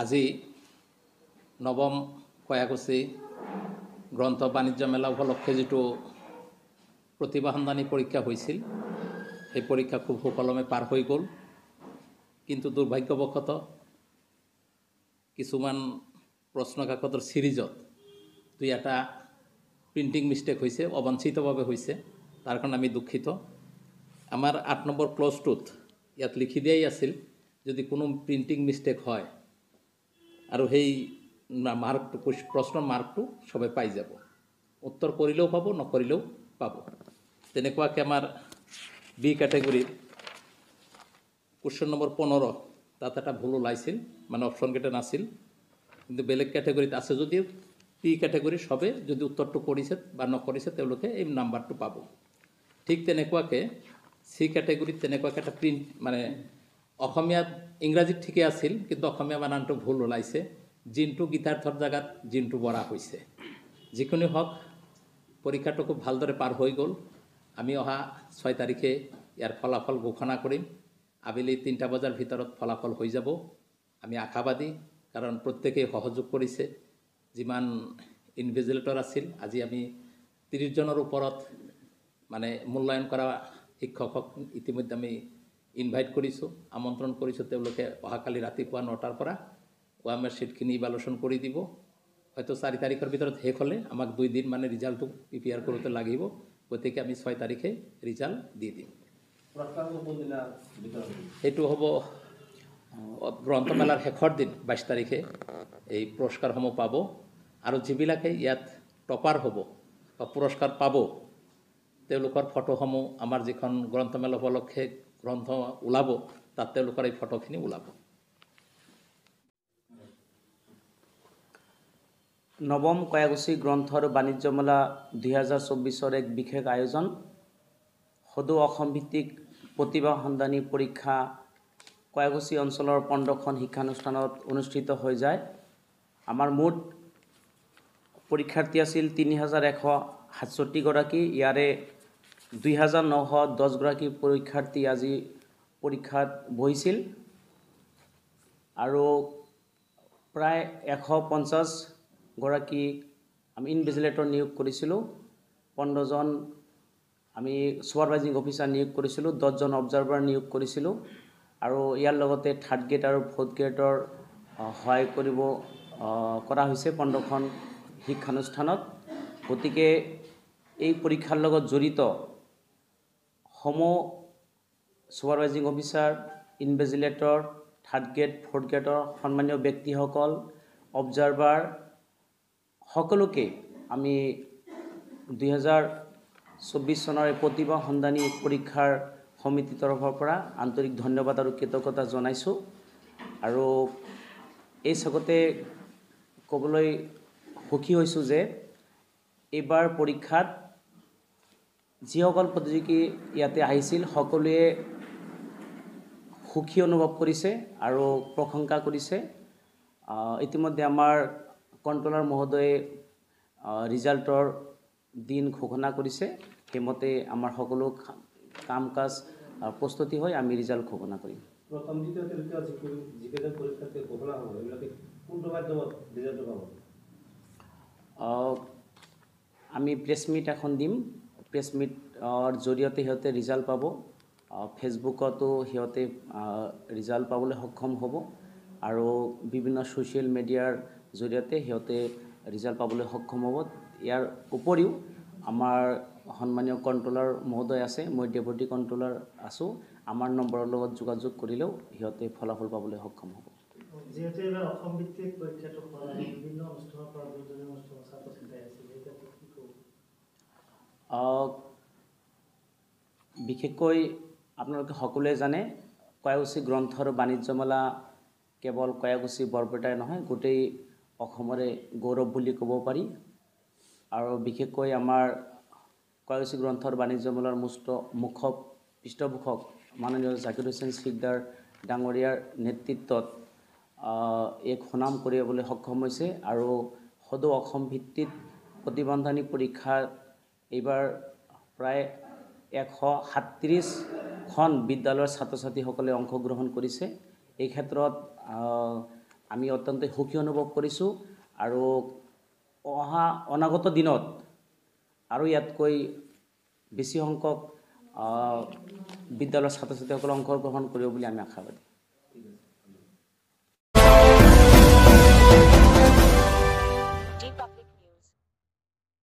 আজি নৱম কয়াকুছি গ্ৰন্থ বাণিজ্য মেলা উপলক্ষে যেটো প্ৰতিভা সন্ধানী পৰীক্ষা হৈছিল সেই পৰীক্ষা খুব সুকলমে পাৰ হৈ গ'ল। কিন্তু দুৰ্ভাগ্যবশতঃ কিছুমান প্ৰশ্ন কাকতৰ সিৰিজত দুই এটা প্ৰিণ্টিং মিষ্টেক হৈছে, অবাঞ্ছিতভাৱে হৈছে। তাৰ কাৰণে আমি দুঃখিত। আমাৰ ৮ নম্বৰ ক্লজটোত ইয়াত লিখি দিয়াই আছিল যদি কোনো প্ৰিণ্টিং মিষ্টেক হয় আৰু সেই মাৰ্কটো প্ৰশ্নৰ মাৰ্কটো সবে পাই যাব। উত্তৰ কৰিলেও পাব, নকৰিলেও পাব। তেনেকুৱাকৈ আমাৰ বি ক্যাটেগৰীৰ কোশ্চন নম্বৰ 15 তাত এটা ভুল ওলাইছিল, মানে অপশ্যন কেইটা নাছিল। কিন্তু বেলেগ ক্যাটেগৰীত আছে যদিও পি ক্যাটেগৰী সবে যদি উত্তৰটো কৰিছে বা নকৰিছে তেওঁলোকে এই নাম্বাৰটো পাব। ঠিক তেনেকুৱাকৈ সি ক্যাটেগৰীত তেনেকুৱাকৈ এটা প্ৰিণ্ট মানে অসমীয়াত ইংৰাজীত ঠিকে আছিল কিন্তু অসমীয়া বানানটো ভুল ওলাইছে। জিনটো গীতাৰ্থৰ জাগাত জিনটো বৰা হৈছে। যিকোনো হওক পৰীক্ষাটো খুব ভালদৰে পাৰ হৈ গ'ল। আমি অহা 6 তাৰিখে ইয়াৰ ফলাফল ঘোষণা কৰিম। আবেলি 3টা বজাৰ ভিতৰত ফলাফল হৈ যাব। আমি আশাবাদী, কাৰণ প্ৰত্যেকেই সহযোগ কৰিছে। যিমান ইনভিজিলেটৰ আছিল, আজি আমি 30 জনৰ ওপৰত মানে মূল্যায়ন কৰা শিক্ষকক ইতিমধ্যে আমি ইনভাইট কৰিছোঁ, আমন্ত্ৰণ কৰিছোঁ। তেওঁলোকে অহাকালি ৰাতিপুৱা 9টাৰ পৰা OMR शीटখিনি ইভালুৱেশ্যন কৰি দিব। হয়তো 4 তাৰিখৰ ভিতৰত শেষ হ'লে আমাক 2 দিন মানে ৰিজাল্টটো প্ৰিপেয়াৰ কৰোঁতে লাগিব। গতিকে আমি 6 তাৰিখে ৰিজাল্ট দি দিম। সেইটো হ'ব গ্ৰন্থমেলাৰ শেষৰ দিন 22 তাৰিখে এই পুৰস্কাৰসমূহ পাব। আৰু যিবিলাকে ইয়াত টপাৰ হ'ব বা পুৰস্কাৰ পাব তেওঁলোকৰ ফটোসমূহ আমাৰ যিখন গ্ৰন্থমেলা উপলক্ষে গ্ৰন্থ ওলাব তাত তেওঁলোকৰ এই ফটোখিনি ওলাব। নৱম কয়াকুছি গ্ৰন্থ আৰু বাণিজ্য মেলা 2024 এক বিশেষ আয়োজন। সদৌ অসম ভিত্তিক প্ৰতিভা সন্ধানী পৰীক্ষা কয়াকুছি অঞ্চলৰ 15খন শিক্ষানুষ্ঠানত অনুষ্ঠিত হৈ যায়। আমাৰ মুঠ পৰীক্ষাৰ্থী আছিল 3167 গৰাকী। ইয়াৰে 2910 গৰাকী পৰীক্ষাৰ্থী আজি পৰীক্ষাত বহিছিল আৰু প্ৰায় 150 গৰাকী আমি ইনভিজিলেটৰ নিয়োগ কৰিছিলোঁ। 15জন আমি ছুপাৰভাইজিং অফিচাৰ নিয়োগ কৰিছিলোঁ, 10জন অবজাৰ্ভাৰ নিয়োগ কৰিছিলোঁ আৰু ইয়াৰ লগতে থাৰ্ড গ্ৰেড আৰু ফ'ৰ্থ গ্ৰেডৰ সহায় কৰা হৈছে 15খন শিক্ষানুষ্ঠানত। গতিকে এই পৰীক্ষাৰ লগত জড়িত সমূহ supervising officer, invigilator, third grade, fourth গ্ৰেডৰ সন্মানীয় ব্যক্তিসকল, অবজাৰ্ভাৰ সকলোকে আমি 2024 চনৰ এই প্ৰতিভা সন্ধানী পৰীক্ষাৰ সমিতিৰ তৰফৰ পৰা আন্তৰিক ধন্যবাদ আৰু কৃতজ্ঞতা জনাইছোঁ। আৰু এই চকতে ক'বলৈ সুখী হৈছোঁ যে এইবাৰ পৰীক্ষাত যিসকল প্ৰতিযোগী ইয়াতে আহিছিল সকলোৱে সুখী অনুভৱ কৰিছে আৰু প্ৰশংসা কৰিছে। ইতিমধ্যে আমাৰ কণ্ট্ৰলাৰ মহোদয়ে ৰিজাল্টৰ দিন ঘোষণা কৰিছে। সেইমতে আমাৰ সকলো কাম কাজ প্ৰস্তুতি হৈ আমি ৰিজাল্ট ঘোষণা কৰিম। প্ৰথম দ্বিতীয় তৃতীয় যিকেইজন পৰীক্ষাৰ্থী ঘোষণা হ'ব এইবিলাকে কোনটো মাধ্যমত ৰিজাল্টটো পাব? আমি প্ৰেছ মিট এখন দিম। প্ৰেছ মিটৰ জৰিয়তে সিহঁতে ৰিজাল্ট পাব। ফেচবুকতো সিহঁতে ৰিজাল্ট পাবলৈ সক্ষম হ'ব আৰু বিভিন্ন ছ'চিয়েল মিডিয়াৰ জৰিয়তে সিহঁতে ৰিজাল্ট পাবলৈ সক্ষম হ'ব। ইয়াৰ উপৰিও আমাৰ সন্মানীয় কণ্ট্ৰলাৰ মহোদয় আছে, মই ডেপুটি কণ্ট্ৰলাৰ আছোঁ। আমাৰ নম্বৰৰ লগত যোগাযোগ কৰিলেও সিহঁতে ফলাফল পাবলৈ সক্ষম হ'ব। যিহেতু এইবাৰ অসম ভিত্তিক পৰীক্ষাটো বিভিন্ন অনুষ্ঠানৰ পৰা ছাত্ৰ ছাত্ৰী আছিল, বিশেষকৈ আপোনালোকে সকলোৱে জানে কয়াকুছি গ্ৰন্থ আৰু বাণিজ্য মেলা কেৱল কয়াকুছি বৰপেটাই নহয়, গোটেই অসমৰে গৌৰৱ বুলি ক'ব পাৰি। আৰু বিশেষকৈ আমাৰ কয়াকুছি গ্ৰন্থ আৰু বাণিজ্য মেলাৰ মুখ্য পৃষ্ঠপোষক মাননীয় জাকিৰ হুছেইন শিকদাৰ ডাঙৰীয়াৰ নেতৃত্বত এক সুনাম কঢ়িয়াবলৈ সক্ষম হৈছে। আৰু সদৌ অসম ভিত্তিত প্ৰতিভা সন্ধানী পৰীক্ষাত এইবাৰ প্ৰায় 137খন বিদ্যালয়ৰ ছাত্ৰ ছাত্ৰীসকলে অংশগ্ৰহণ কৰিছে। এই ক্ষেত্ৰত আমি অত্যন্ত সুখী অনুভৱ কৰিছোঁ আৰু অনাগত দিনত আৰু ইয়াতকৈ বেছি সংখ্যক বিদ্যালয়ৰ ছাত্ৰ ছাত্ৰীসকলে অংশগ্ৰহণ কৰিব বুলি আমি আশাবাদী।